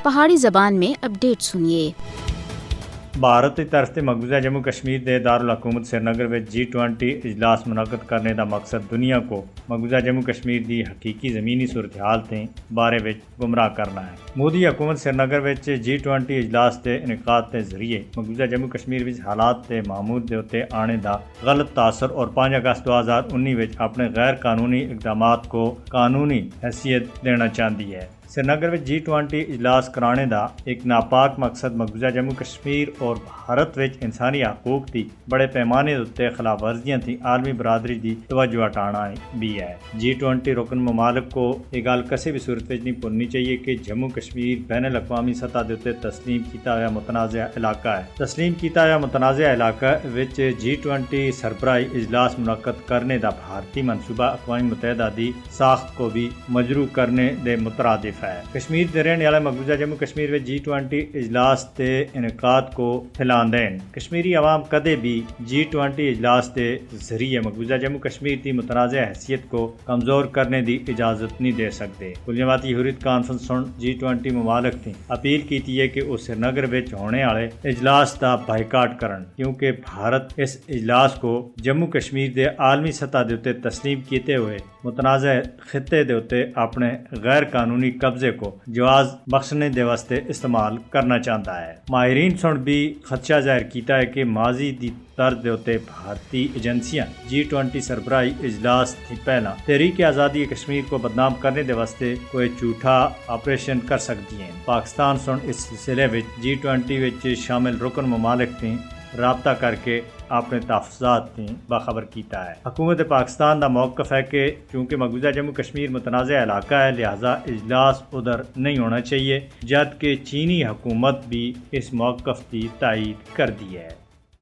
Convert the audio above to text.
پہاڑی زبان میں اپڈیٹ سنیے۔ بھارت کی طرف سے مقبوضہ جموں کشمیر کے دارالحکومت سری نگر میں G20 اجلاس منعقد کرنے کا مقصد دنیا کو مقبوضہ جموں کشمیر کی حقیقی زمینی صورتحال کے بارے میں گمراہ کرنا ہے۔ مودی حکومت سری نگر میں G20 اجلاس کے انعقاد کے ذریعے مقبوضہ جموں کشمیر میں حالات کے معمول کے اتنے آنے کا غلط تاثر اور 5 اگست 2019 میں اپنے غیر قانونی اقدامات کو قانونی حیثیت دینا چاہتی ہے۔ سری نگر میں G20 اجلاس کرانے کا ایک ناپاک مقصد مقبوضہ جموں کشمیر اور بھارت میں انسانی حقوق کی بڑے پیمانے کے خلاف ورزیاں تھی عالمی برادری کی توجہ ہٹانا بھی ہے۔ G20 رکن ممالک کو یہ گل کسی بھی صورت میں نہیں بھولنی چاہیے کہ جموں کشمیر بین الاقوامی سطح کے تسلیم کیتا ہوا متنازع علاقہ ہے۔ تسلیم کیتا ہوا متنازع علاقہ وچ G20 سربراہی اجلاس منعقد کرنے کا بھارتی منصوبہ اقوام متحدہ کی ساخت کو بھی مجروح کرنے کے مترادف ہے۔ کشمیر کے رہنے والے مقبوضہ جموں کشمیر میں G20 اجلاس کے انعقاد کو پھیلان دین۔ کشمیری عوام کدے بھی G20 اجلاس کے ذریعے مقبوضہ جموں کشمیر کی متنازع حیثیت کو کمزور کرنے کی اجازت نہیں دے سکتے۔ کل جماعتی حریت کانفرنس G20 ممالک نے اپیل کی ہے کہ وہ سری نگر میں ہونے والے اجلاس کا بائیکاٹ کرن، کیونکہ بھارت اس اجلاس کو جموں کشمیر کے عالمی سطح کے تسلیم کیتے ہوئے متنازع خطے کے اتنے اپنے غیر قانونی قبضے کو جواز بخشنے دے واسطے استعمال کرنا چاہتا ہے۔ ماہرین سن بھی خدشہ ظاہر کیتا ہے کہ ماضی دی طرز دے اتنے بھارتی ایجنسیاں G20 سربراہی اجلاس تھی پہلا تحریک آزادی کشمیر کو بدنام کرنے دے واسطے کوئی جھوٹا آپریشن کر سکتی ہیں۔ پاکستان سن اس سلسلے میں G20 وچ شامل رکن ممالک نے رابطہ کر کے اپنے تحفظات کی باخبر کیتا ہے۔ حکومت پاکستان کا موقف ہے کہ چونکہ مقبوضہ جموں کشمیر متنازع علاقہ ہے لہذا اجلاس ادھر نہیں ہونا چاہیے، جبکہ چینی حکومت بھی اس موقف کی تائید کر دی ہے۔